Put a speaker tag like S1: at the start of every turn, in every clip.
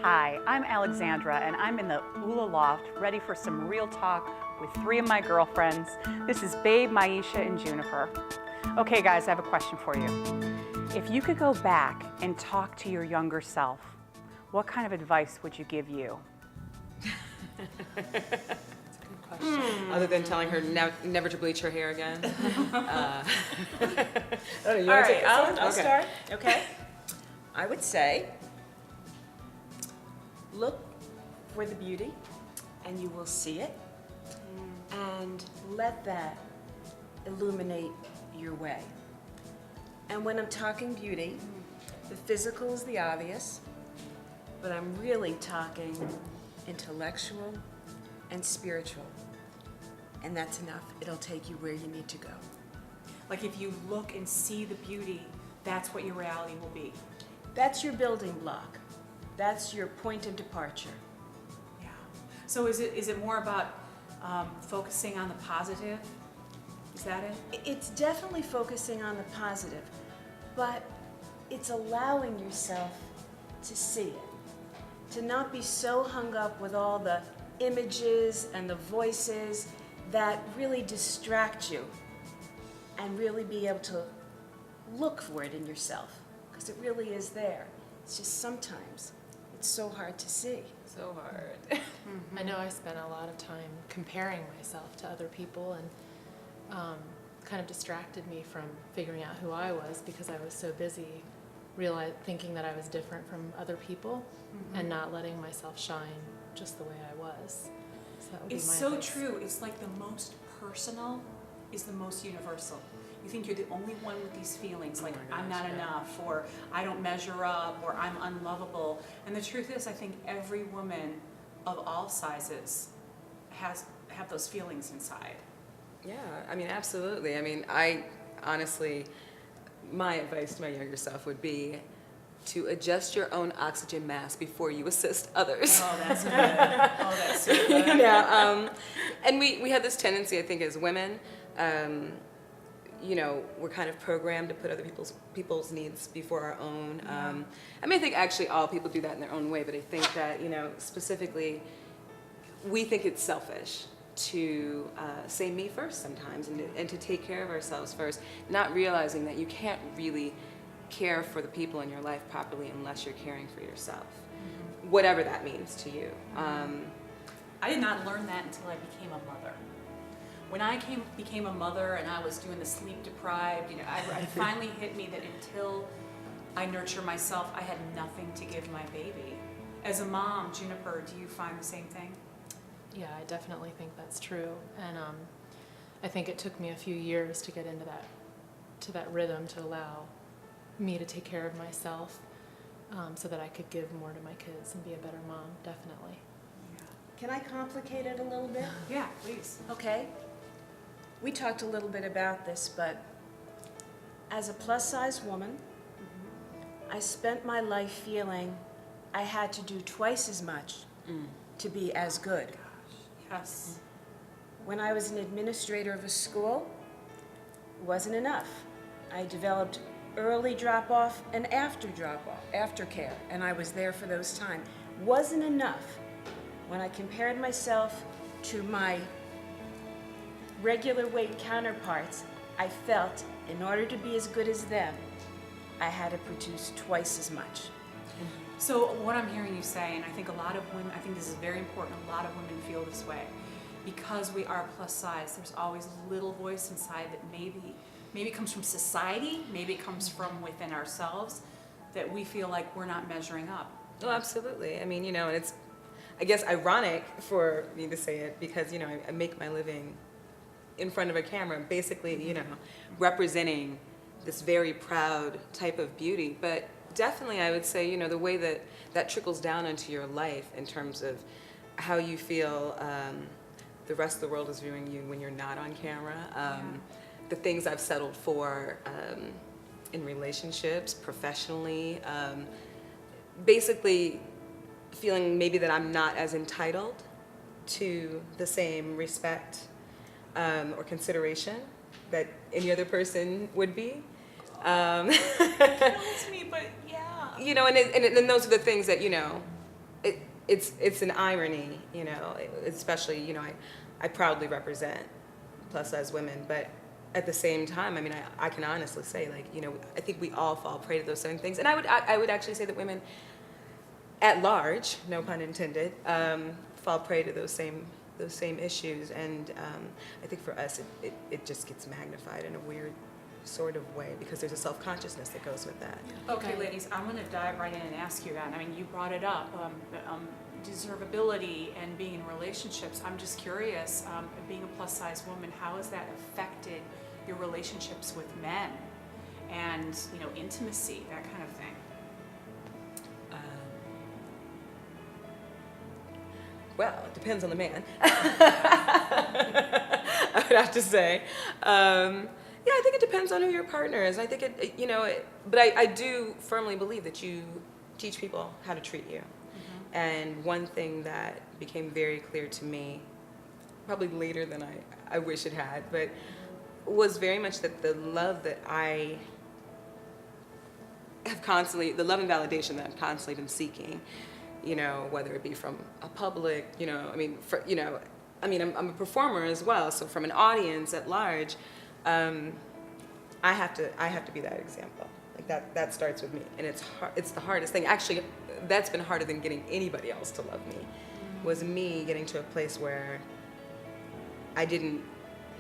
S1: Hi, I'm Alexandra and I'm in the Ula Loft ready for some real talk with three of my girlfriends. This is Babe, Maisha, and Juniper. Okay guys, I have a question for you. If you could go back and talk to your younger self, what kind of advice would you give you?
S2: Other than telling her never to bleach her hair again.
S3: All right, I'll start. Okay. I would say, look for the beauty, and you will see it, and let that illuminate your way. And when I'm talking beauty, the physical is the obvious, but I'm really talking intellectual and spiritual. And that's enough. It'll take you where you need to go.
S1: Like if you look and see the beauty, that's what your reality will be.
S3: That's your building block. That's your point of departure.
S1: Yeah. So is it more about focusing on the positive? Is that it?
S3: It's definitely focusing on the positive, but it's allowing yourself to see it. To not be so hung up with all the images and the voices that really distract you, and really be able to look for it in yourself, because it really is there. It's just sometimes it's so hard to see.
S2: So hard.
S4: I know I spent a lot of time comparing myself to other people, and kind of distracted me from figuring out who I was because I was so busy thinking that I was different from other people and not letting myself shine just the way I was. So that would be my
S1: It's so
S4: advice.
S1: true. It's like the most personal is the most universal. You think you're the only one with these feelings, like
S2: my
S1: I'm
S2: gosh,
S1: not
S2: yeah.
S1: enough, or I don't measure up, or I'm unlovable. And the truth is, I think every woman of all sizes have those feelings inside.
S2: Yeah, I mean, absolutely. I mean, I honestly, my advice to my younger self would be to adjust your own oxygen mask before you assist others.
S1: Oh, that's good. Oh, that's so good.
S2: Yeah, and we have this tendency, I think, as women, you know, we're kind of programmed to put other people's needs before our own. I mean, I think actually all people do that in their own way, but I think that, you know, specifically, we think it's selfish to say me first sometimes, and to take care of ourselves first, not realizing that you can't really care for the people in your life properly unless you're caring for yourself, whatever that means to you.
S1: I did not learn that until I became a mother. When I became a mother and I was doing the sleep deprived, you know, it finally hit me that until I nurture myself, I had nothing to give my baby. As a mom, Juniper, do you find the same thing?
S4: Yeah, I definitely think that's true, and I think it took me a few years to get into that rhythm to allow me to take care of myself, so that I could give more to my kids and be a better mom. Definitely.
S3: Can I complicate it a little bit?
S1: Yeah, please.
S3: Okay. We talked a little bit about this, but as a plus-size woman, I spent my life feeling I had to do twice as much to be as good.
S1: Yes.
S3: When I was an administrator of a school, it wasn't enough. I developed early drop-off and after drop-off, aftercare, and I was there for those times. Wasn't enough. When I compared myself to my regular weight counterparts, I felt in order to be as good as them, I had to produce twice as much.
S1: So what I'm hearing you say, and I think a lot of women, I think this is very important, a lot of women feel this way. Because we are plus size, there's always a little voice inside that maybe it comes from society, maybe it comes from within ourselves, that we feel like we're not measuring up.
S2: Oh, absolutely. I mean, you know, and it's, I guess, ironic for me to say it because, you know, I make my living in front of a camera, basically, you know, representing this very proud type of beauty. But definitely, I would say, you know, the way that trickles down into your life in terms of how you feel the rest of the world is viewing you when you're not on camera. The things I've settled for in relationships, professionally, basically feeling maybe that I'm not as entitled to the same respect or consideration that any other person would be.
S1: Kills me, but yeah.
S2: You know, and those are the things that, you know, it's an irony, you know, especially, you know, I proudly represent plus size women, but at the same time, I mean, I can honestly say, like, you know, I think we all fall prey to those same things. And I would actually say that women at large, no pun intended, fall prey to those same issues. And I think for us, it just gets magnified in a weird sort of way because there's a self-consciousness that goes with that.
S1: Okay, ladies, I'm going to dive right in and ask you that. I mean, you brought it up, desirability and being in relationships. I'm just curious, being a plus-size woman, how has that affected your relationships with men and, you know, intimacy, that kind of thing?
S2: Well, it depends on the man. I would have to say. Yeah, I think it depends on who your partner is. I think but I do firmly believe that you teach people how to treat you. Mm-hmm. And one thing that became very clear to me, probably later than I wish it had, but was very much that the love that I have constantly, the love and validation that I've constantly been seeking, you know, whether it be from a public, you know, I mean, I'm a performer as well, so from an audience at large, I have to be that example. Like that starts with me, and it's hard. It's the hardest thing. Actually, that's been harder than getting anybody else to love me. Was me getting to a place where I didn't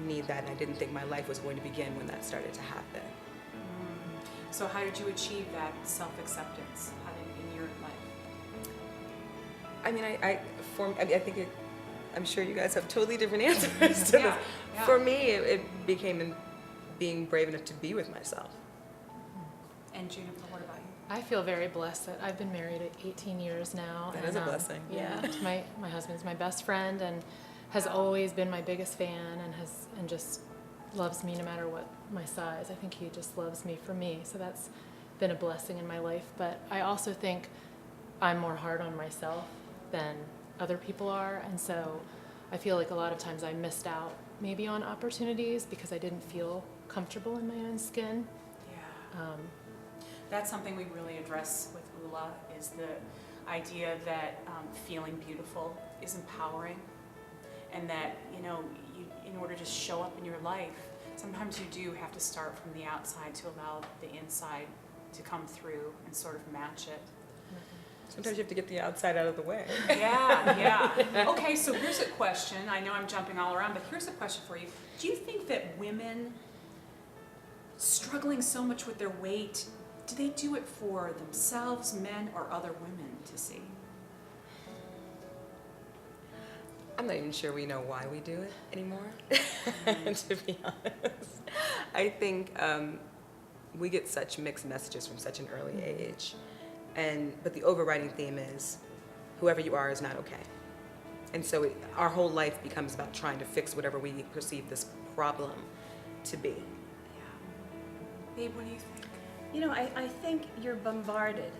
S2: need that, and I didn't think my life was going to begin when that started to happen.
S1: So how did you achieve that self-acceptance in your life?
S2: I mean, I think I'm sure you guys have totally different answers to this.
S1: Yeah.
S2: For me, it became in being brave enough to be with myself.
S1: And Juniper, what about you?
S4: I feel very blessed that I've been married 18 years now.
S2: That is a blessing.
S4: Yeah, my husband's my best friend and has always been my biggest fan and just loves me no matter what my size. I think he just loves me for me. So that's been a blessing in my life. But I also think I'm more hard on myself than other people are, and so I feel like a lot of times I missed out maybe on opportunities because I didn't feel comfortable in my own skin.
S1: Yeah. That's something we really address with ULA, is the idea that feeling beautiful is empowering, and that, you know, in order to show up in your life, sometimes you do have to start from the outside to allow the inside to come through and sort of match it.
S2: Sometimes you have to get the outside out of the way.
S1: Yeah. Okay, so here's a question. I know I'm jumping all around, but here's a question for you. Do you think that women struggling so much with their weight, do they do it for themselves, men, or other women to see?
S2: I'm not even sure we know why we do it anymore, to be honest. I think we get such mixed messages from such an early age. But the overriding theme is whoever you are is not okay. And so our whole life becomes about trying to fix whatever we perceive this problem to be.
S1: Yeah. Babe, what do you think?
S3: You know, I think you're bombarded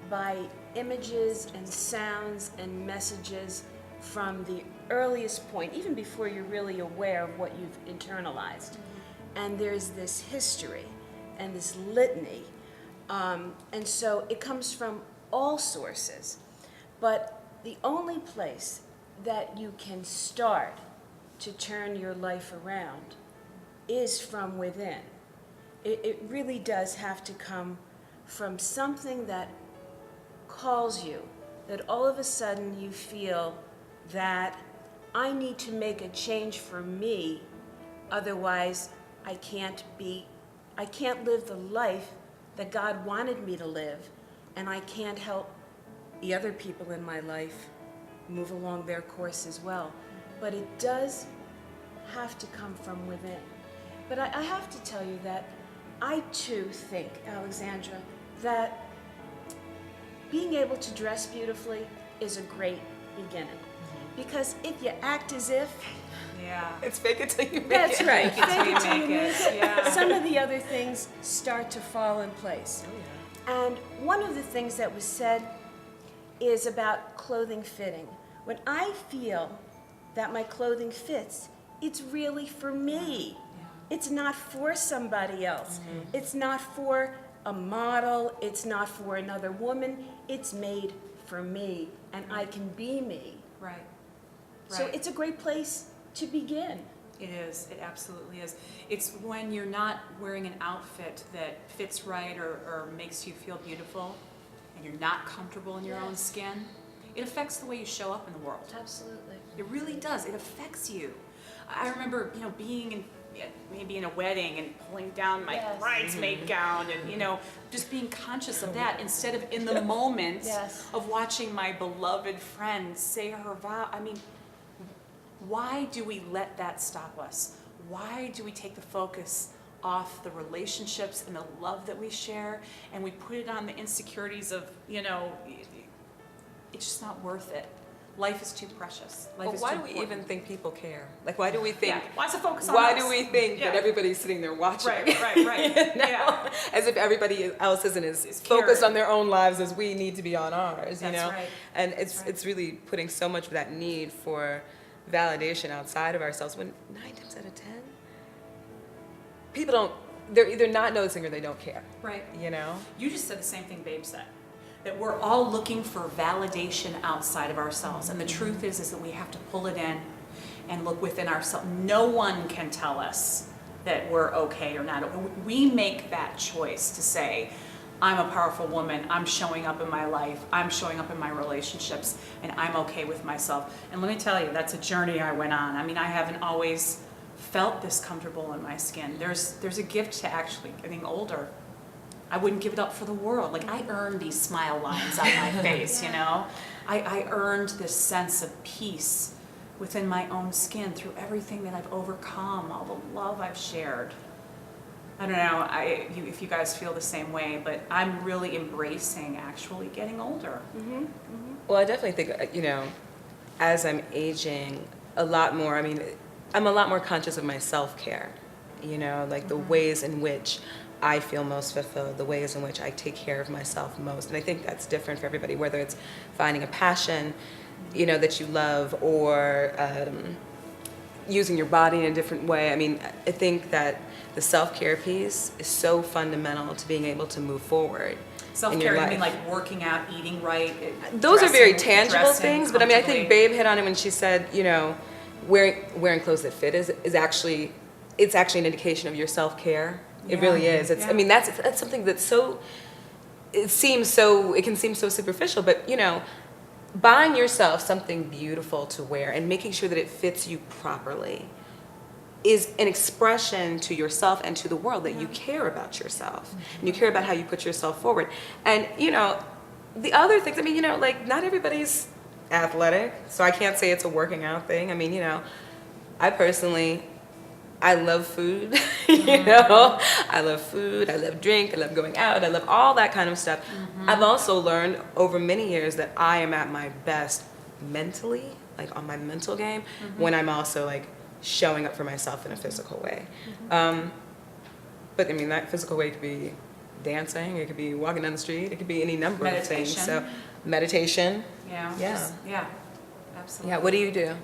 S3: by images and sounds and messages from the earliest point, even before you're really aware of what you've internalized. And there's this history and this litany. And so it comes from all sources. But the only place that you can start to turn your life around is from within. It really does have to come from something that calls you, that all of a sudden you feel that I need to make a change for me, otherwise I can't live the life that God wanted me to live, and I can't help the other people in my life move along their course as well. But it does have to come from within. But I have to tell you that I too think, Alexandra, that being able to dress beautifully is a great beginning. Because if you act as if,
S1: Yeah.
S2: It's fake it till you make it.
S3: that's right,
S1: Fake it till you make it. Yeah.
S3: some of the other things start to fall in place.
S2: Oh, yeah.
S3: And one of the things that was said is about clothing fitting. When I feel that my clothing fits, it's really for me. It's not for somebody else. It's not for a model. It's not for another woman. It's made for me, and I can be me.
S1: Right.
S3: So
S1: Right.
S3: it's a great place to begin.
S1: It is. It absolutely is. It's when you're not wearing an outfit that fits right or makes you feel beautiful, and you're not comfortable in your own
S3: Yes.
S1: skin, it affects the way you show up in the world.
S3: Absolutely.
S1: It really does. It affects you. I remember, being in maybe in a wedding and pulling down my
S3: Yes.
S1: bridesmaid gown and, just being conscious of that instead of in the moment
S3: Yes.
S1: of watching my beloved friend say her vow. I mean, why do we let that stop us? Why do we take the focus off the relationships and the love that we share and we put it on the insecurities of, it's just not worth it. Life is too precious. Life
S2: But
S1: is
S2: why
S1: too
S2: do we
S1: important.
S2: even think people care? Like, why do we think?
S1: Yeah. Why's the focus on
S2: Why
S1: us?
S2: do we think that
S1: Yeah.
S2: everybody's sitting there watching?
S1: Right.
S2: You know?
S1: Yeah.
S2: As if everybody else isn't as
S1: Is
S2: focused
S1: caring.
S2: on their own lives as we need to be on ours. You
S1: That's
S2: know,
S1: right.
S2: and
S1: That's right.
S2: it's really putting so much of that need for validation outside of ourselves. When 9 times out of 10, people don't. They're either not noticing or they don't care.
S1: Right.
S2: You know.
S1: You just said the same thing Babe said. That we're all looking for validation outside of ourselves. And the truth is that we have to pull it in and look within ourselves. No one can tell us that we're okay or not. We make that choice to say, I'm a powerful woman, I'm showing up in my life, I'm showing up in my relationships, and I'm okay with myself. And let me tell you, that's a journey I went on. I mean, I haven't always felt this comfortable in my skin. There's a gift to actually getting older. I wouldn't give it up for the world. Like, I earned these smile lines on my face, I earned this sense of peace within my own skin through everything that I've overcome, all the love I've shared. I don't know if you guys feel the same way, but I'm really embracing actually getting older.
S2: Well, I definitely think, as I'm aging a lot more, I mean, I'm a lot more conscious of my self-care, like the ways in which I feel most fulfilled, the ways in which I take care of myself most. And I think that's different for everybody, whether it's finding a passion, that you love, or using your body in a different way. I mean, I think that the self-care piece is so fundamental to being able to move forward.
S1: Self-care, you mean like working out, eating right?
S2: Those are very
S1: dressing
S2: tangible things, but I mean, I think
S1: comfortably.
S2: Babe hit on it when she said, wearing clothes that fit is actually, it's actually an indication of your self-care. It
S1: Yeah.
S2: really is. It's,
S1: Yeah.
S2: I mean, that's something that's so, it can seem so superficial, but buying yourself something beautiful to wear and making sure that it fits you properly is an expression to yourself and to the world that you care about yourself and you care about how you put yourself forward. And the other things, I mean, like, not everybody's athletic, so I can't say it's a working out thing. I mean, I love food, I love food, I love drink, I love going out, I love all that kind of stuff. I've also learned over many years that I am at my best mentally, like on my mental game, when I'm also like showing up for myself in a physical way. But I mean, that physical way could be dancing, it could be walking down the street, it could be any number of things. So meditation.
S1: Yeah.
S2: Yeah.
S1: Absolutely.
S2: Yeah, what do you do?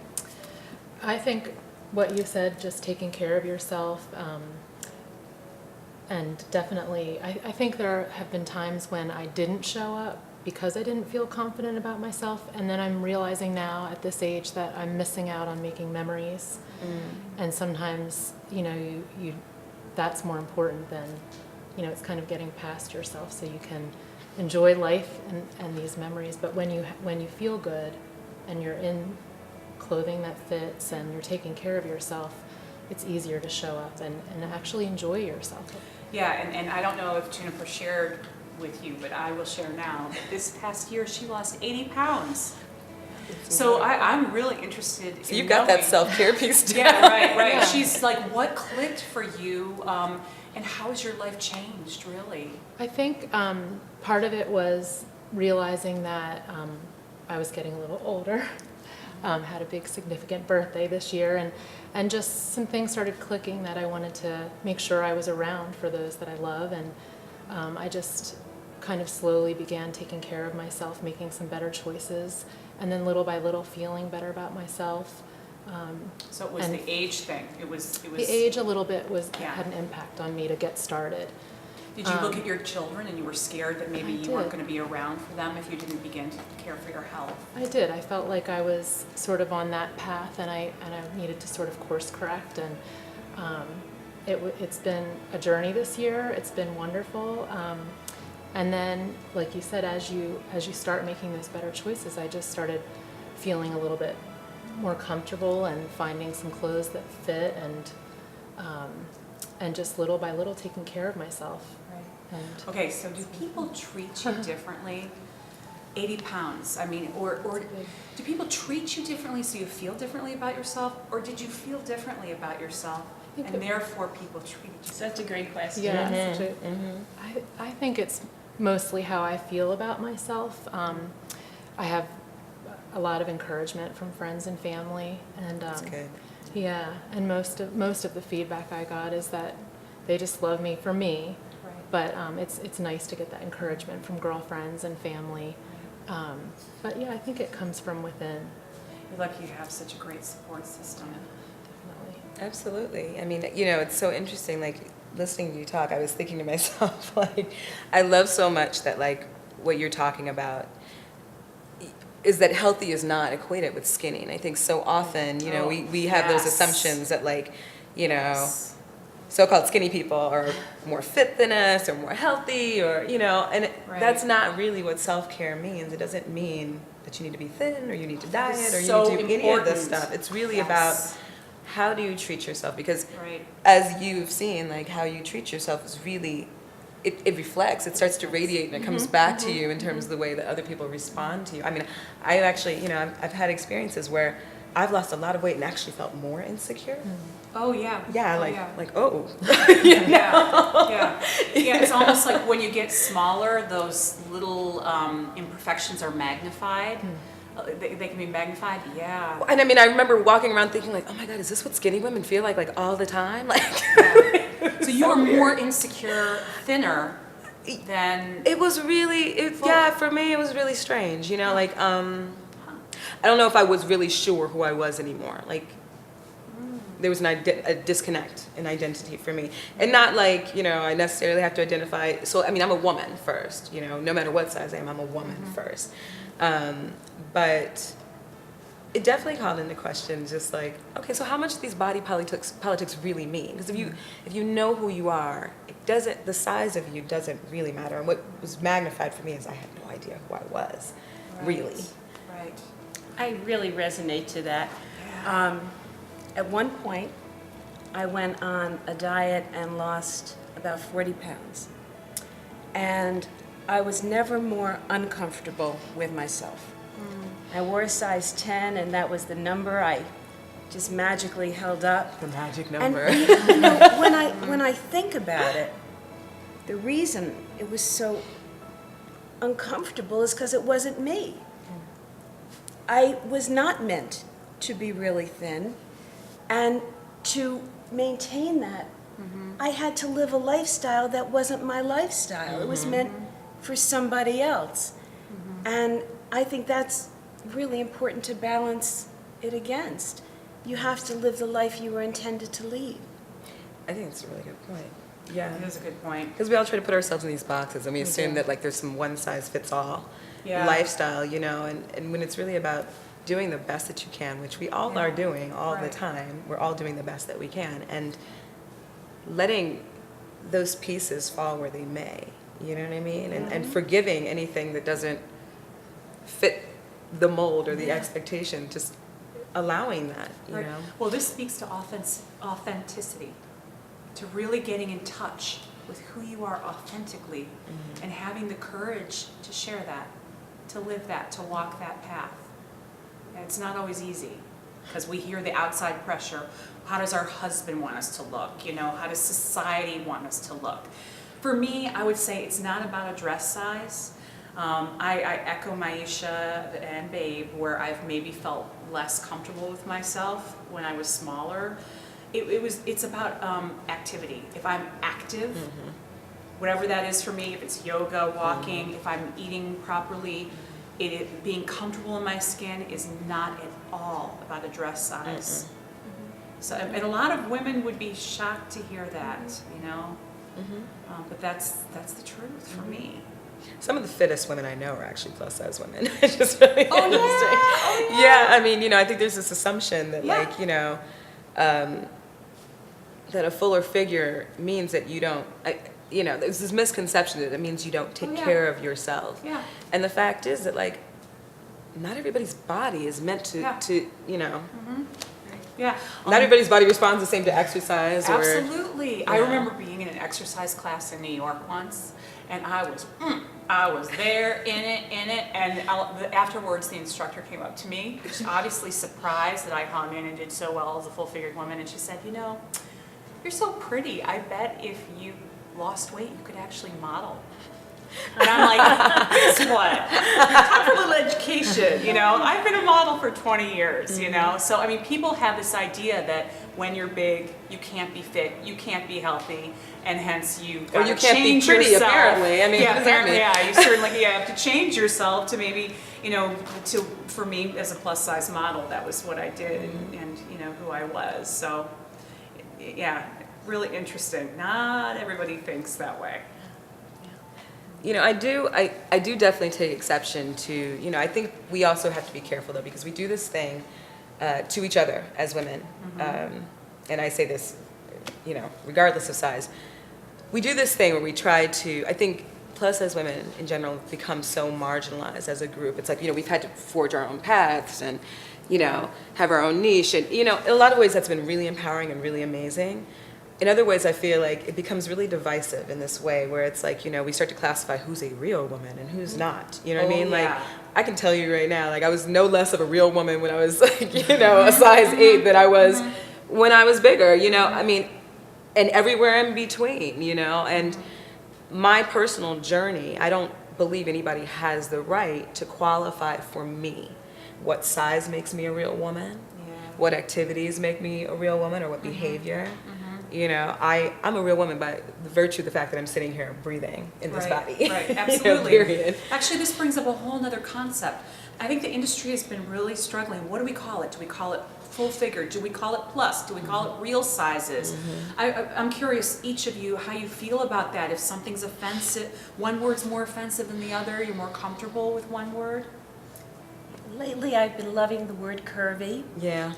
S4: I think what you said, just taking care of yourself, and definitely, I think there have been times when I didn't show up because I didn't feel confident about myself, and then I'm realizing now at this age that I'm missing out on making memories, and sometimes, you that's more important than, it's kind of getting past yourself so you can enjoy life and these memories. But when you feel good and you're in clothing that fits and you're taking care of yourself, it's easier to show up and actually enjoy yourself.
S1: Yeah, and I don't know if Juniper shared with you, but I will share now that this past year she lost 80 pounds. So I'm really interested in
S2: So you've got that
S1: knowing-
S2: self-care piece too.
S1: Yeah, right.
S4: Yeah.
S1: She's like, what clicked for you, and how has your life changed, really?
S4: I think part of it was realizing that I was getting a little older. Had a big significant birthday this year, and just some things started clicking that I wanted to make sure I was around for those that I love, and I just kind of slowly began taking care of myself, making some better choices, and then little by little feeling better about myself.
S1: So it was
S4: And
S1: the age thing. It was.
S4: The age a little bit
S1: Yeah.
S4: had an impact on me to get started.
S1: Did you look at your children and you were scared that maybe you weren't
S4: did.
S1: going to be around for them if you didn't begin to care for your health?
S4: I did. I felt like I was sort of on that path, and I needed to sort of course correct. And it's been a journey this year. It's been wonderful. And then, like you said, as you start making those better choices, I just started feeling a little bit more comfortable and finding some clothes that fit, and just little by little taking care of myself.
S1: Right.
S4: And
S1: Okay, so do people treat you differently? 80 pounds, I mean, or do people treat you differently so you feel differently about yourself, or did you feel differently about yourself and therefore people treated you?
S3: Such a great question.
S4: yeah, I think it's mostly how I feel about myself. I have a lot of encouragement from friends and family, and
S2: That's good.
S4: yeah, and most of the feedback I got is that they just love me for me.
S1: Right.
S4: But it's nice to get that encouragement from girlfriends and family. But yeah, I think it comes from within,
S1: You're lucky you have such a great support system.
S4: definitely.
S2: Absolutely. I mean, you know, it's so interesting, like, listening to you talk, I was thinking to myself, like, I love so much that, like, what you're talking about is that healthy is not equated with skinny. And I think so often, you know, we have those
S1: yes.
S2: assumptions that, like, you know,
S1: Yes.
S2: so-called skinny people are more fit than us or more healthy, or, you know, and
S1: Right.
S2: that's not really what self-care means. It doesn't mean that you need to be thin or you need to diet or you
S1: so
S2: need to do any of this
S1: important.
S2: stuff. It's really
S1: Yes.
S2: about how do you treat yourself? Because
S1: Right.
S2: as you've seen, like, how you treat yourself is really, it reflects, it starts to radiate, and it comes back to you in terms of the way that other people respond to you. I mean, I actually, you know, I've had experiences where I've lost a lot of weight and actually felt more insecure.
S1: Oh, yeah.
S2: Yeah,
S1: Oh,
S2: like,
S1: yeah.
S2: like, oh.
S1: Yeah, yeah. Yeah, it's almost like when you get smaller, those little imperfections are magnified. They can be magnified, yeah.
S2: And I mean, I remember walking around thinking, like, oh my God, is this what skinny women feel like all the time? Like,
S1: So you were more insecure, thinner than.
S2: it was really, yeah, for me, it was really strange, you know, like, I don't know if I was really sure who I was anymore. Like, there was a disconnect in identity for me. And not like, you know, I necessarily have to identify, so, I mean, I'm a woman first, you know, no matter what size I am, I'm a woman first. But it definitely called into question just like, okay, so how much these body politics really mean? Because if you know who you are, the size of you doesn't really matter. And what was magnified for me is I had no idea who I was, really.
S1: Right.
S3: I really resonate to that. At one point, I went on a diet and lost about 40 pounds. And I was never more uncomfortable with myself. I wore a size 10, and that was the number I just magically held up.
S2: The magic
S3: And
S2: number.
S3: you know, when I think about it, the reason it was so uncomfortable is because it wasn't me. I was not meant to be really thin, and to maintain that, I had to live a lifestyle that wasn't my lifestyle. It was meant for somebody else. And I think that's really important to balance it against. You have to live the life you were intended to lead.
S2: I think it's a really good point. Yeah.
S1: That is a good point.
S2: Because we all try to put ourselves in these boxes, and we assume
S1: do.
S2: that, like, there's some one-size-fits-all
S1: Yeah.
S2: lifestyle, you know, and when it's really about doing the best that you can, which we all are doing all the
S1: Right.
S2: time. We're all doing the best that we can, and letting those pieces fall where they may, you know what I mean? And forgiving anything that doesn't fit the mold or the expectation, just allowing that, you
S1: Right.
S2: know?
S1: Well, this speaks to authenticity, to really getting in touch with who you are authentically and having the courage to share that, to live that, to walk that path. And it's not always easy because we hear the outside pressure. How does our husband want us to look? You know, how does society want us to look? For me, I would say it's not about a dress size. I echo Maisha and Babe, where I've maybe felt less comfortable with myself when I was smaller. It's about activity. If I'm active, whatever that is for me, if it's yoga, walking, if I'm eating properly, being comfortable in my skin is not at all about a dress size. So, and a lot of women would be shocked to hear that, you know? But that's the truth for me.
S2: Some of the fittest women I know are actually plus size women. It's just really interesting.
S1: Oh, yeah.
S2: Yeah, I mean, I think there's this assumption that
S1: Yeah.
S2: that a fuller figure means that you don't, there's this misconception that it means you don't take
S1: Oh, yeah.
S2: care of yourself.
S1: Yeah.
S2: And the fact is that, like, not everybody's body is meant to,
S1: Yeah. Yeah.
S2: not everybody's body responds the same to exercise.
S1: Absolutely. I
S2: Yeah.
S1: remember being in an exercise class in New York once, and I was there in it, and afterwards the instructor came up to me, just obviously surprised that I hung in and did so well as a full-figured woman, and she said, you're so pretty. I bet if you lost weight, you could actually model. And I'm like, guess what? Time for a little education, I've been a model for 20 years, So, I mean, people have this idea that when you're big, you can't be fit, you can't be healthy, and hence you
S2: Or you can't be pretty,
S1: yourself.
S2: apparently. I mean,
S1: yeah,
S2: what does that
S1: apparently,
S2: mean?
S1: yeah, you certainly have to change yourself to maybe, for me as a plus size model, that was what I did and who I was. So, yeah, really interesting. Not everybody thinks that way.
S2: I do definitely take exception to, I think we also have to be careful though, because we do this thing to each other as women. And I say this, regardless of size. We do this thing where we try to, I think plus size women in general become so marginalized as a group. It's like, we've had to forge our own paths and, have our own niche. And, in a lot of ways that's been really empowering and really amazing. In other ways, I feel like it becomes really divisive in this way where it's like, we start to classify who's a real woman and who's not. You know what I mean?
S1: Yeah.
S2: Like, I can tell you right now, like, I was no less of a real woman when I was, like, a size 8 than I was when I was bigger, I mean, and everywhere in between, and my personal journey, I don't believe anybody has the right to qualify for me. What size makes me a real woman?
S1: Yeah.
S2: What activities make me a real woman or what behavior? I'm a real woman by the virtue of the fact that I'm sitting here breathing in this body.
S1: Right, absolutely.
S2: Period.
S1: Actually, this brings up a whole nother concept. I think the industry has been really struggling. What do we call it? Do we call it full figure? Do we call it plus? Do we call it real sizes? I'm curious, each of you, how you feel about that. If something's offensive, one word's more offensive than the other, you're more comfortable with one word?
S3: Lately, I've been loving the word curvy.
S2: Yeah.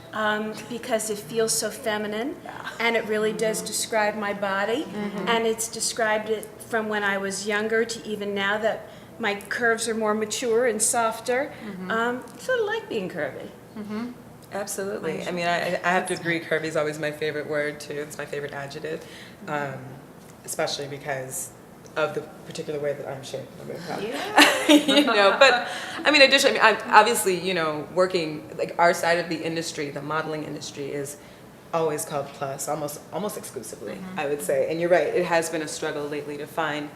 S3: Because it feels so feminine, and it really does describe my body, and it's described it from when I was younger to even now that my curves are more mature and softer. So I like being curvy.
S2: Absolutely. I mean, I have to agree, curvy is always my favorite word, too. It's my favorite adjective, especially because of the particular way that I'm shaped. I'm very proud. But I mean, additionally, I'm obviously, working, like our side of the industry, the modeling industry is always called plus, almost exclusively, I would say. And you're right, it has been a struggle lately to find,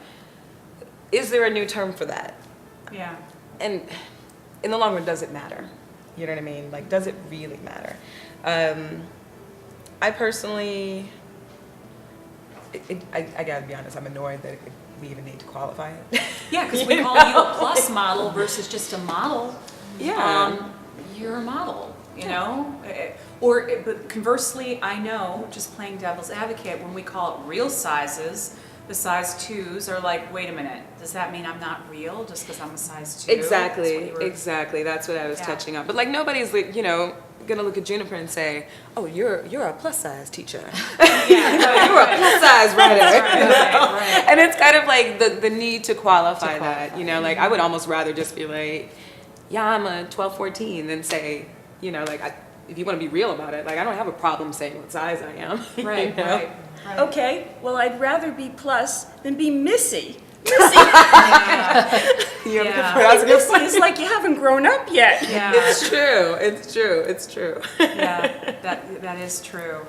S2: is there a new term for that?
S1: Yeah.
S2: And in the long run, does it matter? You know what I mean? Like, does it really matter? I personally, I gotta be honest, I'm annoyed that we even need to qualify it.
S1: Yeah, because we call you a plus model versus just a model.
S2: Yeah.
S1: You're a model, But conversely, I know, just playing devil's advocate, when we call it real sizes, the size 2s are like, wait a minute, does that mean I'm not real just because I'm a size 2?
S2: Exactly. That's what I was touching on. But like, nobody's like, gonna look at Juniper and say, "Oh, you're a plus size teacher. You're a plus size writer."
S1: Right.
S2: And it's kind of like the need to qualify that. Like I would almost rather just be like, "Yeah, I'm a 12-14," than say, if you want to be real about it, like I don't have a problem saying what size I am.
S1: Right.
S3: Okay, well, I'd rather be plus than be Missy. Missy is like you haven't grown up yet.
S1: Yeah.
S2: It's true.
S1: Yeah, that is true.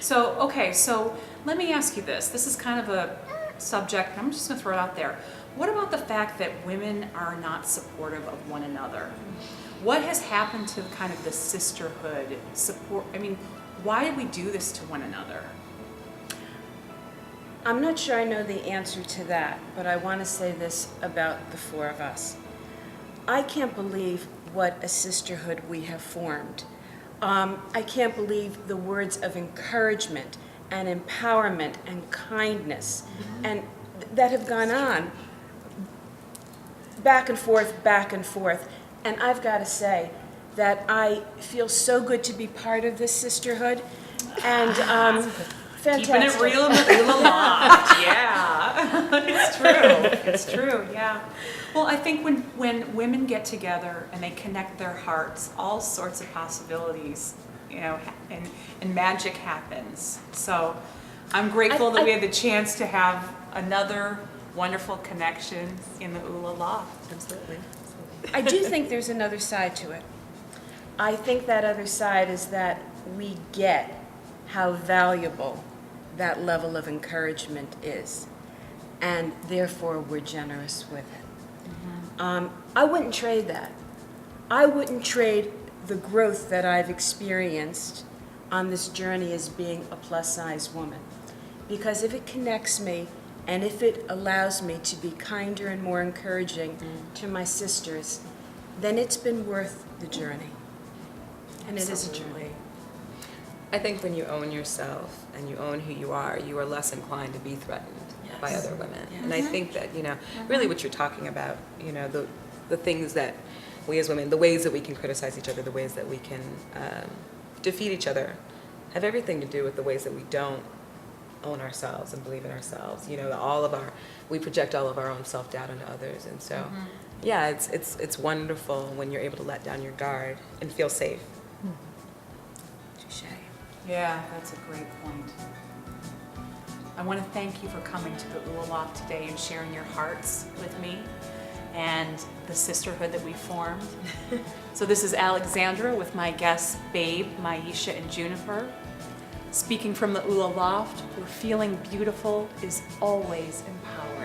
S1: So let me ask you this. This is kind of a subject, I'm just going to throw it out there. What about the fact that women are not supportive of one another? What has happened to kind of the sisterhood support? I mean, why do we do this to one another?
S3: I'm not sure I know the answer to that, but I want to say this about the four of us. I can't believe what a sisterhood we have formed. I can't believe the words of encouragement and empowerment and kindness and that have gone on back and forth, back and forth. And I've got to say that I feel so good to be part of this sisterhood. And fantastic.
S1: Keeping it real in the Ula Loft. Yeah, it's true. It's true. Yeah. Well, I think when women get together and they connect their hearts, all sorts of possibilities, you know, and magic happens. So I'm grateful that we had the chance to have another wonderful connection in the Ula Loft.
S2: Absolutely.
S3: I do think there's another side to it. I think that other side is that we get how valuable that level of encouragement is, and therefore we're generous with it. I wouldn't trade that. I wouldn't trade the growth that I've experienced on this journey as being a plus-size woman, because if it connects me and if it allows me to be kinder and more encouraging to my sisters, then it's been worth the journey. And it is a journey.
S2: I think when you own yourself and you own who you are less inclined to be threatened by other women.
S3: Yes.
S2: And I think that, you know, really what you're talking about, you know, the things that we as women, the ways that we can criticize each other, the ways that we can defeat each other, have everything to do with the ways that we don't own ourselves and believe in ourselves. You know, we project all of our own self-doubt onto others. And so, yeah, it's wonderful when you're able to let down your guard and feel safe.
S3: Touché.
S1: Yeah, that's a great point. I want to thank you for coming to the Ula Loft today and sharing your hearts with me and the sisterhood that we formed. So this is Alexandra with my guests, Babe, Maisha, and Juniper. Speaking from the Ula Loft, where feeling beautiful is always empowering.